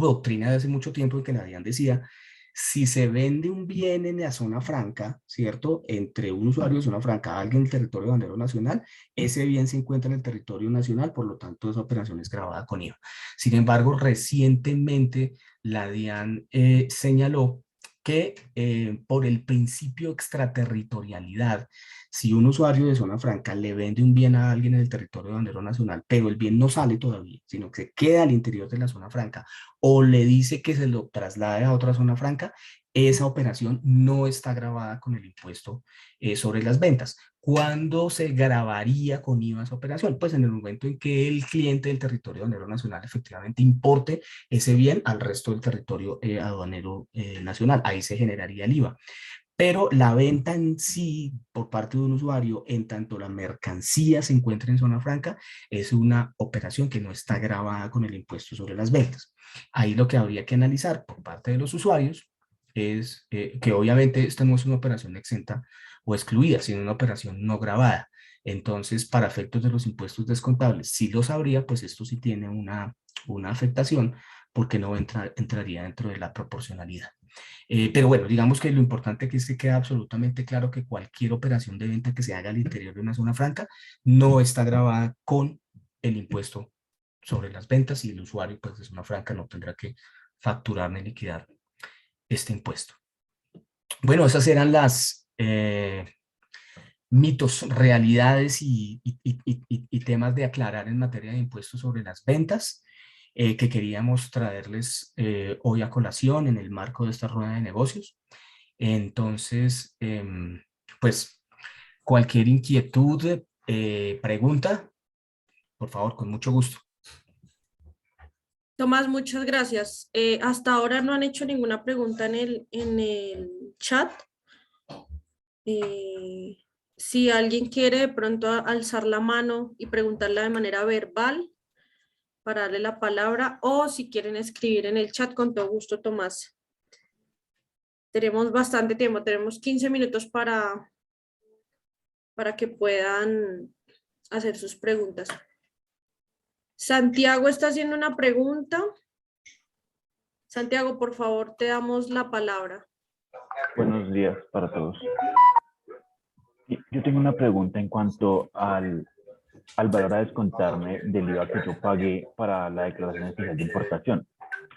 doctrina de hace mucho tiempo en que la DIAN decía, si se vende un bien en la zona franca, ¿cierto? Entre un usuario de zona franca, alguien del territorio aduanero nacional, ese bien se encuentra en el territorio nacional, por lo tanto, esa operación es grabada con IVA. Sin embargo, recientemente la DIAN señaló que por el principio de extraterritorialidad, si un usuario de zona franca le vende un bien a alguien en el territorio aduanero nacional, pero el bien no sale todavía, sino que se queda al interior de la zona franca, o le dice que se lo traslade a otra zona franca, esa operación no está grabada con el impuesto sobre las ventas. ¿Cuándo se grabaría con IVA esa operación? Pues en el momento en que el cliente del territorio aduanero nacional efectivamente importe ese bien al resto del territorio aduanero nacional. Ahí se generaría el IVA. Pero la venta en sí por parte de un usuario, en tanto la mercancía se encuentra en zona franca, es una operación que no está grabada con el impuesto sobre las ventas. Ahí lo que habría que analizar por parte de los usuarios es que obviamente esta no es una operación exenta o excluida, sino una operación no grabada. Entonces, para efectos de los impuestos descontables, si lo sabría, pues esto sí tiene una afectación porque no entraría dentro de la proporcionalidad. Pero bueno, digamos que lo importante aquí es que queda absolutamente claro que cualquier operación de venta que se haga al interior de una zona franca no está grabada con el impuesto sobre las ventas y el usuario pues, de zona franca no tendrá que facturar ni liquidar este impuesto. Bueno, esas eran las mitos, realidades y temas de aclarar en materia de impuestos sobre las ventas que queríamos traerles hoy a colación en el marco de esta rueda de negocios. Entonces, pues cualquier inquietud, pregunta, por favor, con mucho gusto. Tomás, muchas gracias. Hasta ahora no han hecho ninguna pregunta en el chat. Si alguien quiere de pronto alzar la mano y preguntarla de manera verbal para darle la palabra, o si quieren escribir en el chat, con todo gusto, Tomás. Tenemos bastante tiempo, tenemos 15 minutos para que puedan hacer sus preguntas. Santiago está haciendo una pregunta. Santiago, por favor, te damos la palabra. Buenos días para todos. Yo tengo una pregunta en cuanto al valor a descontarme del IVA que yo pagué para la declaración especial de importación.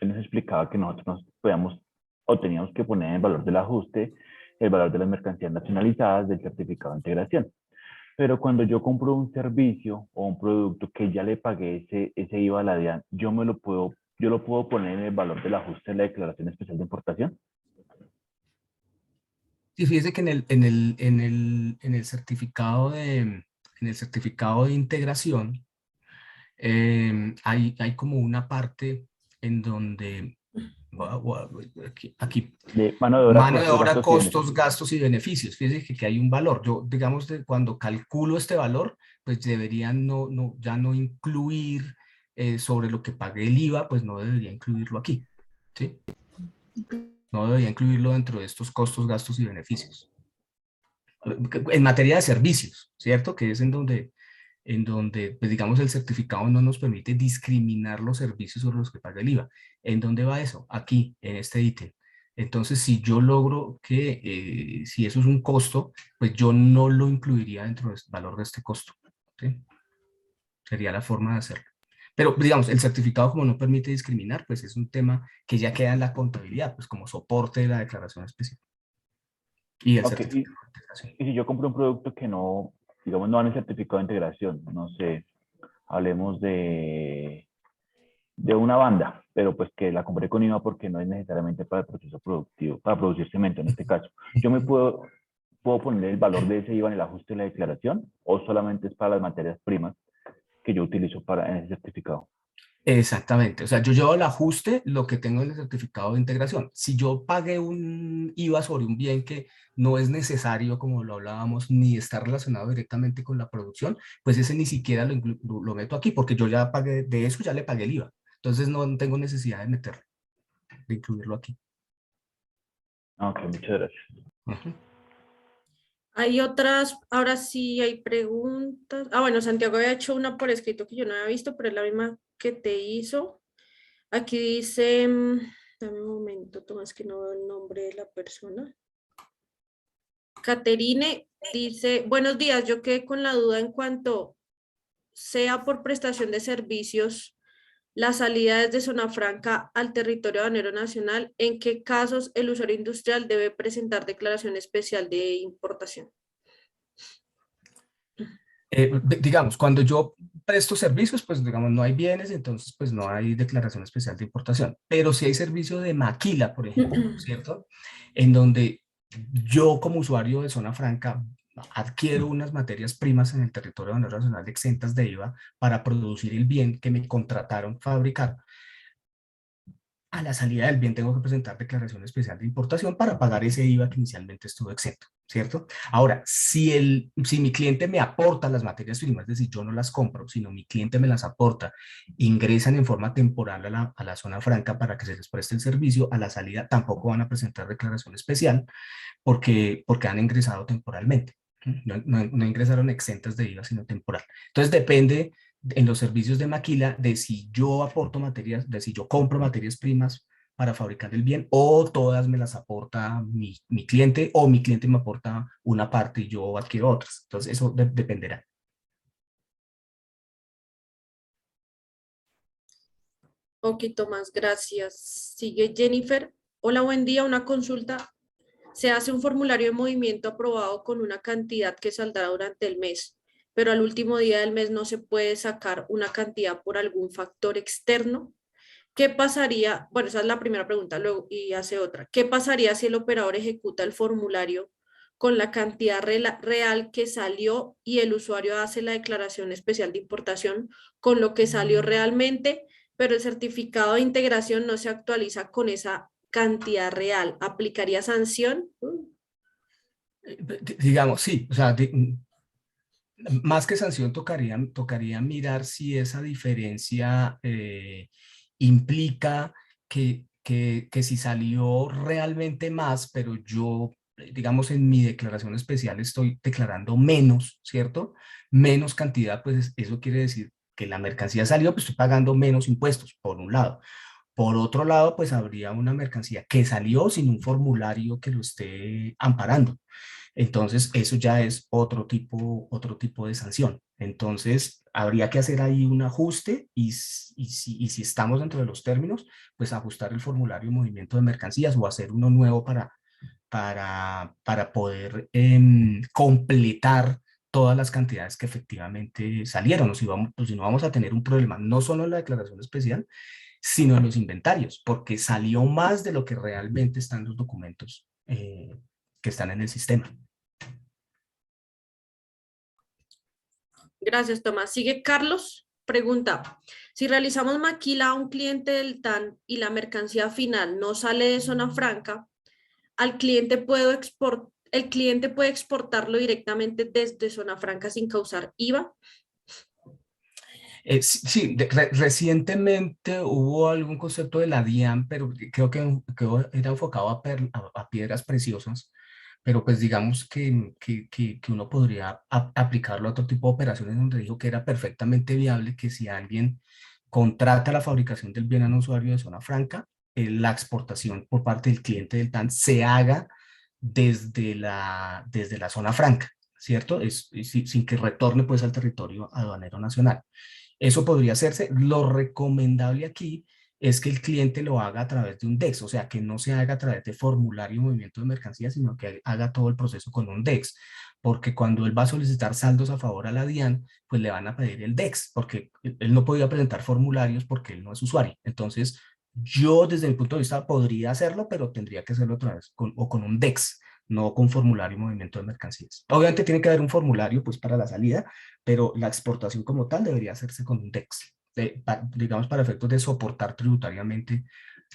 Él nos explicaba que nosotros nos podíamos o teníamos que poner el valor del ajuste, el valor de las mercancías nacionalizadas, del certificado de integración. Pero cuando yo compro un servicio o un producto que ya le pagué ese IVA a la DIAN, yo lo puedo poner en el valor del ajuste de la declaración especial de importación. Sí, fíjese que en el certificado de integración hay como una parte en donde aquí De mano de obra, mano de obra, costos, y gastos y beneficios. Fíjese que hay un valor. Yo, digamos, cuando calculo este valor, pues deberían ya no incluir sobre lo que pagué el IVA, pues no debería incluirlo aquí, ¿sí? No debería incluirlo dentro de estos costos, gastos y beneficios. En materia de servicios, ¿cierto? Que es en donde, pues digamos, el certificado no nos permite discriminar los servicios sobre los que paga el IVA. ¿En dónde va eso? Aquí, en este ítem. Entonces, si yo logro que, si eso es un costo, pues yo no lo incluiría dentro del valor de este costo, ¿sí? Sería la forma de hacerlo. Pero, digamos, el certificado como no permite discriminar, pues es un tema que ya queda en la contabilidad, pues como soporte de la declaración especial. Y el certificado de integración. Y si yo compro un producto que no, digamos, no va en el certificado de integración, no sé, hablemos de una banda, pero pues que la compré con IVA porque no es necesariamente para el proceso productivo, para producir cemento en este caso. ¿Yo me puedo poner el valor de ese IVA en el ajuste de la declaración o solamente es para las materias primas que yo utilizo en ese certificado? Exactamente, o sea, yo llevo el ajuste, lo que tengo en el certificado de integración. Si yo pagué un IVA sobre un bien que no es necesario, como lo hablábamos, ni está relacionado directamente con la producción, pues ese ni siquiera lo meto aquí, porque yo ya pagué, de eso ya le pagué el IVA. Entonces no tengo necesidad de meterlo, de incluirlo aquí. Ok, muchas gracias. Uh-huh. Hay otras, ahora sí hay preguntas. Ah, bueno, Santiago había hecho una por escrito que yo no había visto, pero es la misma que te hizo. Aquí dice, dame un momento, Tomás, que no veo el nombre de la persona. Caterine dice, buenos días, yo quedé con la duda en cuanto sea por prestación de servicios, la salida desde Zona Franca al territorio aduanero nacional, ¿en qué casos el usuario industrial debe presentar declaración especial de importación? Digamos, cuando yo presto servicios, pues digamos, no hay bienes, entonces pues no hay declaración especial de importación. Pero si hay servicio de maquila, por ejemplo, ¿cierto? En donde yo como usuario de Zona Franca adquiero unas materias primas en el territorio nacional exentas de IVA para producir el bien que me contrataron fabricar. A la salida del bien tengo que presentar declaración especial de importación para pagar ese IVA que inicialmente estuvo exento, ¿cierto? Ahora, si mi cliente me aporta las materias primas, es decir, yo no las compro, sino mi cliente me las aporta, ingresan en forma temporal a la zona franca para que se les preste el servicio, a la salida tampoco van a presentar declaración especial porque han ingresado temporalmente. No ingresaron exentas de IVA, sino temporal. Entonces depende en los servicios de maquila de si yo aporto materias, de si yo compro materias primas para fabricar el bien o todas me las aporta mi cliente o mi cliente me aporta una parte y yo adquiero otras. Entonces eso dependerá. Ok, Tomás, gracias. Sigue Jennifer. Hola, buen día. Una consulta. Se hace un formulario de movimiento aprobado con una cantidad que saldrá durante el mes, pero al último día del mes no se puede sacar una cantidad por algún factor externo. ¿Qué pasaría? Bueno, esa es la primera pregunta, luego y hace otra. ¿Qué pasaría si el operador ejecuta el formulario con la cantidad real que salió y el usuario hace la declaración especial de importación con lo que salió realmente, pero el certificado de integración no se actualiza con esa cantidad real? ¿Aplicaría sanción? Digamos, sí, o sea, más que sanción tocaría mirar si esa diferencia implica que si salió realmente más, pero yo, digamos, en mi declaración especial estoy declarando menos, ¿cierto? Menos cantidad, pues eso quiere decir que la mercancía salió, pues estoy pagando menos impuestos, por un lado. Por otro lado, pues habría una mercancía que salió sin un formulario que lo esté amparando. Entonces, eso ya es otro tipo de sanción. Entonces, habría que hacer ahí un ajuste y si estamos dentro de los términos, pues ajustar el formulario de movimiento de mercancías o hacer uno nuevo para poder completar todas las cantidades que efectivamente salieron. O si vamos, pues si no vamos a tener un problema, no solo en la declaración especial, sino en los inventarios, porque salió más de lo que realmente están los documentos que están en el sistema. Gracias, Tomás. Sigue Carlos. Pregunta, si realizamos maquila a un cliente del TAN y la mercancía final no sale de zona franca, ¿el cliente puede exportarlo directamente desde zona franca sin causar IVA? Sí, recientemente hubo algún concepto de la DIAN, pero creo que era enfocado a piedras preciosas, pero pues digamos que uno podría aplicarlo a otro tipo de operaciones donde dijo que era perfectamente viable que si alguien contrata la fabricación del bien a un usuario de zona franca, la exportación por parte del cliente del TAN se haga desde la zona franca, ¿cierto? Sin que retorne pues al territorio aduanero nacional. Eso podría hacerse. Lo recomendable aquí es que el cliente lo haga a través de un DEX, o sea, que no se haga a través de formulario de movimiento de mercancías, sino que haga todo el proceso con un DEX, porque cuando él va a solicitar saldos a favor a la DIAN, pues le van a pedir el DEX, porque él no podía presentar formularios porque él no es usuario. Entonces, yo desde mi punto de vista podría hacerlo, pero tendría que hacerlo otra vez o con un DEX, no con formulario de movimiento de mercancías. Obviamente tiene que haber un formulario pues para la salida, pero la exportación como tal debería hacerse con un DEX, digamos para efectos de soportar tributariamente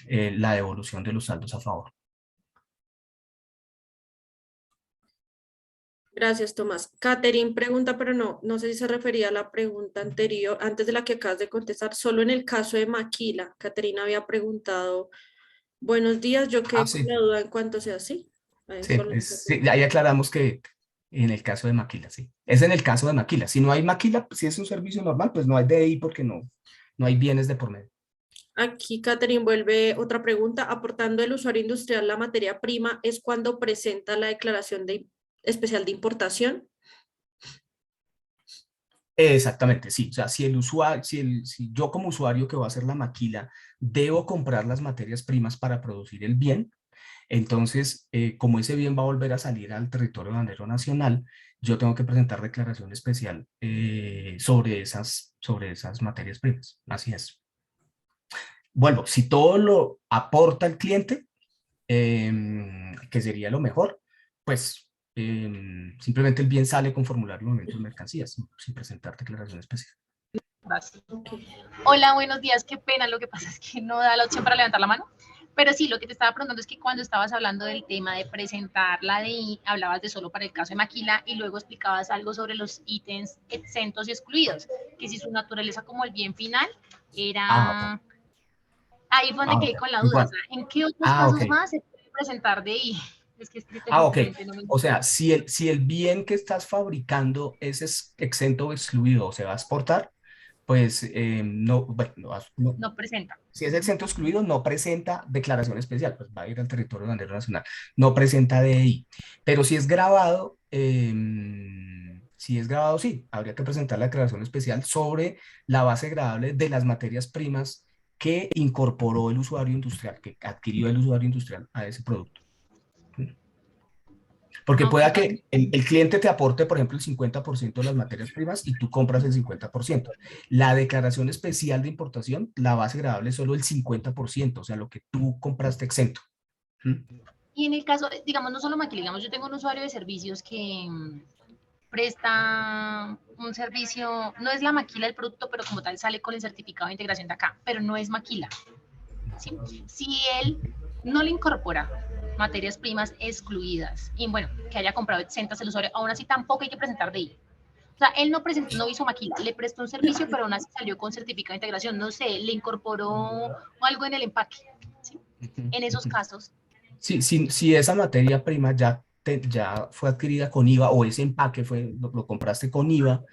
la devolución de los saldos a favor. Gracias, Tomás. Catherine pregunta, pero no sé si se refería a la pregunta anterior, antes de la que acabas de contestar, solo en el caso de Maquila. Catherine había preguntado, buenos días, yo quedé con Sí, la duda en cuanto sea así. sí, ahí aclaramos que en el caso de Maquila, sí. Es en el caso de Maquila. Si no hay Maquila, si es un servicio normal, pues no hay DI porque no hay bienes de por medio. Aquí, Catherine, vuelve otra pregunta. Aportando el usuario industrial la materia prima es cuando presenta la declaración especial de importación. Exactamente, sí. O sea, si el usuario, si yo como usuario que va a hacer la maquila debo comprar las materias primas para producir el bien, entonces, como ese bien va a volver a salir al territorio aduanero nacional, yo tengo que presentar declaración especial sobre esas materias primas. Así es. Vuelvo, si todo lo aporta el cliente, que sería lo mejor, pues simplemente el bien sale con formulario de movimiento de mercancías, sin presentar declaración especial. Gracias. Hola, buenos días, qué pena, lo que pasa es que no da la opción para levantar la mano, pero sí, lo que te estaba preguntando es que cuando estabas hablando del tema de presentar la DI, hablabas de solo para el caso de Maquila y luego explicabas algo sobre los ítems exentos y excluidos, que si su naturaleza como el bien final Ah, era... Ahí fue donde ok. quedé con la duda, o Igual. sea, ¿en qué otros Ah, ok. casos más se puede presentar DI? Es que escrito Ah, ok. justamente no me... O sea, si el bien que estás fabricando es exento o excluido o se va a exportar, pues no, bueno, No presenta. si es exento o excluido, no presenta declaración especial, pues va a ir al territorio aduanero nacional, no presenta DI. Pero si es grabado, sí, habría que presentar la declaración especial sobre la base gravable de las materias primas que incorporó el usuario industrial, que adquirió el usuario industrial a ese producto. Porque Ok, pueda vale. que el cliente te aporte, por ejemplo, el 50% de las materias primas y tú compras el 50%. La declaración especial de importación, la base gravable es solo el 50%, o sea, lo que tú compraste exento. Y en el caso, digamos, no solo Maquila, digamos, yo tengo un usuario de servicios que presta un servicio, no es la maquila del producto, pero como tal sale con el certificado de integración de acá, pero no es maquila. ¿Sí? Si él no le incorpora materias primas excluidas y bueno, que haya comprado exentas el usuario, aún así tampoco hay que presentar DI. O sea, él no presentó, no hizo maquila, le prestó un servicio, pero aún así salió con certificado de integración, no sé, le incorporó algo en el empaque, ¿sí? En esos casos. Sí, si esa materia prima ya fue adquirida con IVA o ese empaque lo compraste con IVA,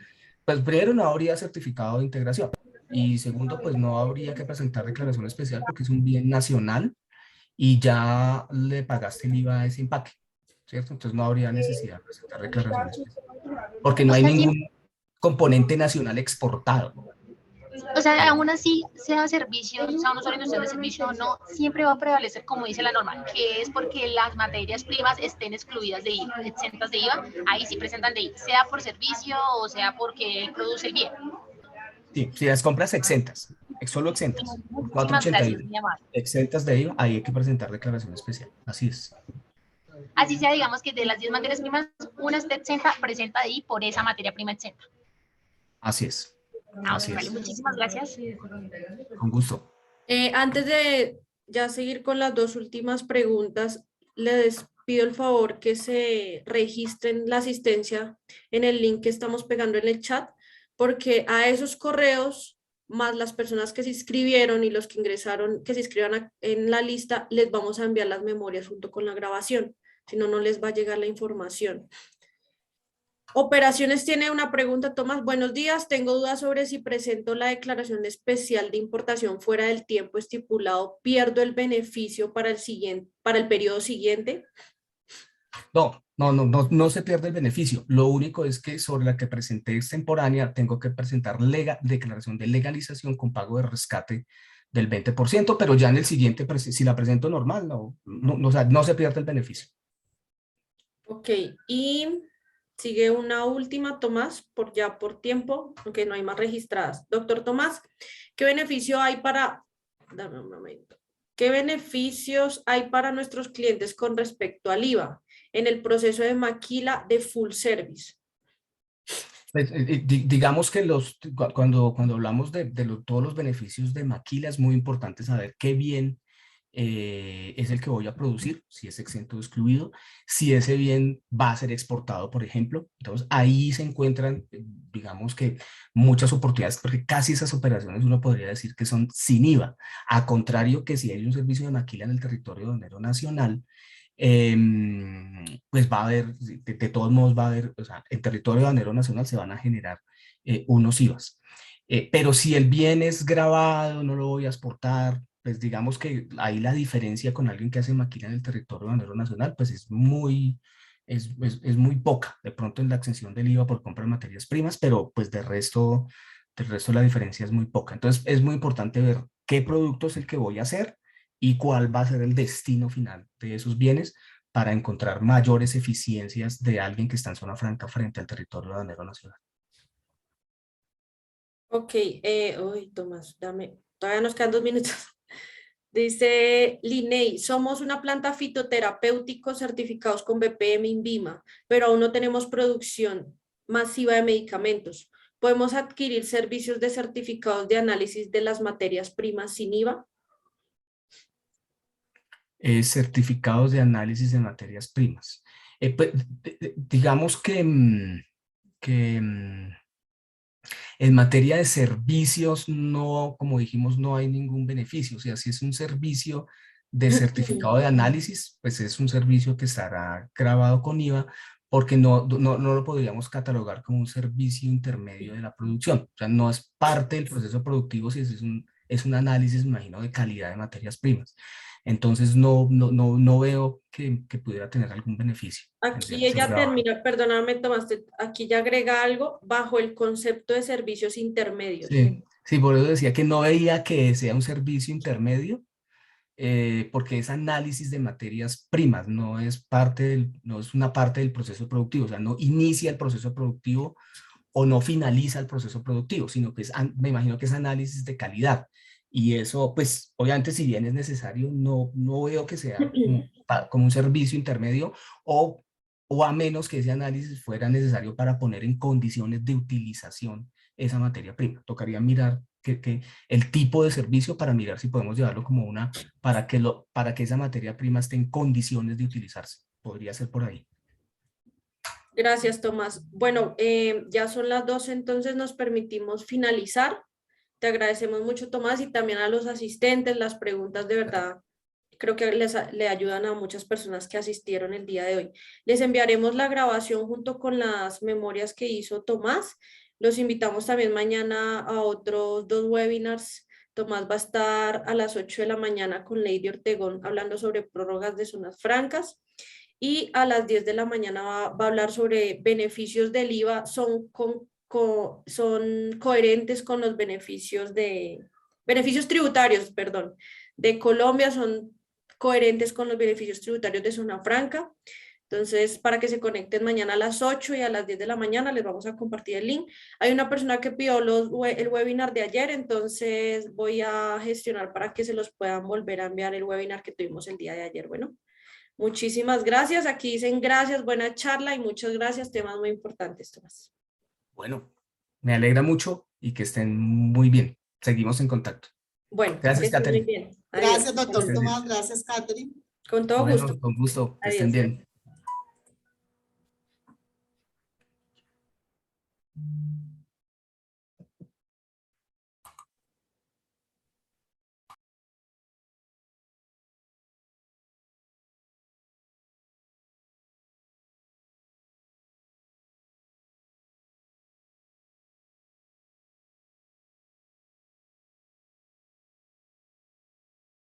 pues primero no habría certificado de integración y segundo, pues no habría que presentar declaración especial porque es un bien nacional y ya le pagaste el IVA a ese empaque, ¿cierto? Entonces no habría necesidad de presentar declaración especial porque no O hay sea, ningún componente nacional exportado. o sea, aún así, sea servicio, sea un usuario industrial de servicio o no, siempre va a prevalecer, como dice la norma, que es porque las materias primas estén excluidas de IVA, exentas de IVA, ahí sí presentan de IVA, sea por servicio o sea porque él produce el bien. Sí, si las compras exentas, solo exentas, por Muchísimas gracias, 481, mi amable. exentas de IVA, ahí hay que presentar declaración especial. Así es. Así sea, digamos que de las 10 materias primas, una está exenta, presenta de IVA por esa materia prima exenta. Así es. Ah, Así vale, es. muchísimas gracias. Con gusto. Antes de ya seguir con las dos últimas preguntas, les pido el favor que se registren la asistencia en el link que estamos pegando en el chat, porque a esos correos, más las personas que se inscribieron y los que ingresaron, que se inscriban en la lista, les vamos a enviar las memorias junto con la grabación, si no, no les va a llegar la información. Operaciones tiene una pregunta, Tomás. Buenos días. Tengo dudas sobre si presento la declaración especial de importación fuera del tiempo estipulado, ¿pierdo el beneficio para el periodo siguiente? No se pierde el beneficio. Lo único es que sobre la que presenté extemporánea tengo que presentar declaración de legalización con pago de rescate del 20%, pero ya en el siguiente, si la presento normal, o sea, no se pierde el beneficio. Ok, y sigue una última, Tomás, por tiempo, aunque no hay más registradas. Doctor Tomás, ¿qué beneficio hay dame un momento, ¿qué beneficios hay para nuestros clientes con respecto al IVA en el proceso de maquila de full service? Pues, digamos que cuando hablamos de todos los beneficios de maquila es muy importante saber qué bien es el que voy a producir, si es exento o excluido, si ese bien va a ser exportado, por ejemplo. Entonces ahí se encuentran, digamos que muchas oportunidades, porque casi esas operaciones uno podría decir que son sin IVA, a contrario que si hay un servicio de maquila en el territorio aduanero nacional, pues va a haber, de todos modos va a haber, o sea, en territorio aduanero nacional se van a generar unos IVAs. Pero si el bien es grabado, no lo voy a exportar, pues digamos que ahí la diferencia con alguien que hace maquila en el territorio aduanero nacional, pues es muy poca, de pronto en la exención del IVA por compra de materias primas, pero pues del resto la diferencia es muy poca. Entonces es muy importante ver qué producto es el que voy a hacer y cuál va a ser el destino final de esos bienes para encontrar mayores eficiencias de alguien que está en zona franca frente al territorio aduanero nacional. Ok, uy, Tomás, todavía nos quedan 2 minutos. Dice Linei, somos una planta fitoterapéutico certificados con BPM INVIMA, pero aún no tenemos producción masiva de medicamentos. ¿Podemos adquirir servicios de certificados de análisis de las materias primas sin IVA? Certificados de análisis de materias primas. Pues, digamos que en materia de servicios, no, como dijimos, no hay ningún beneficio. O sea, si es un servicio de certificado de análisis, pues es un servicio que estará grabado con IVA, porque no lo podríamos catalogar como un servicio intermedio de la producción. O sea, no es parte del proceso productivo si es un análisis, me imagino, de calidad de materias primas. Entonces, no veo que pudiera tener algún beneficio. Aquí ella termina, perdóname, Tomás, aquí ya agrega algo bajo el concepto de servicios intermedios. Sí, por eso decía que no veía que sea un servicio intermedio, porque es análisis de materias primas, no es una parte del proceso productivo, o sea, no inicia el proceso productivo o no finaliza el proceso productivo, sino que me imagino que es análisis de calidad. Y eso, pues, obviamente, si bien es necesario, no veo que sea como un servicio intermedio o a menos que ese análisis fuera necesario para poner en condiciones de utilización esa materia prima. Tocaría mirar el tipo de servicio para mirar si podemos llevarlo como para que esa materia prima esté en condiciones de utilizarse. Podría ser por ahí. Gracias, Tomás. Bueno, ya son las 12, entonces nos permitimos finalizar. Te agradecemos mucho, Tomás, y también a los asistentes. Las preguntas de verdad creo que le ayudan a muchas personas que asistieron el día de hoy. Les enviaremos la grabación junto con las memorias que hizo Tomás. Los invitamos también mañana a otros 2 webinars. Tomás va a estar a las 8 de la mañana con Lady Ortegón hablando sobre prórrogas de zonas francas. Y a las 10 de la mañana va a hablar sobre beneficios del IVA, son coherentes con los beneficios tributarios, perdón, de Colombia, son coherentes con los beneficios tributarios de zona franca. Entonces, para que se conecten mañana a las 8 y a las 10 de la mañana, les vamos a compartir el link. Hay una persona que pidió el webinar de ayer, entonces voy a gestionar para que se los puedan volver a enviar el webinar que tuvimos el día de ayer. Bueno. Muchísimas gracias. Aquí dicen gracias, buena charla y muchas gracias. Temas muy importantes, Tomás. Bueno, me alegra mucho y que estén muy bien. Seguimos en contacto. Bueno, gracias, Catherine. Muy bien. Gracias, doctor Tomás. Gracias, Catherine. Con todo gusto. Con gusto. Que Adiós. estén bien.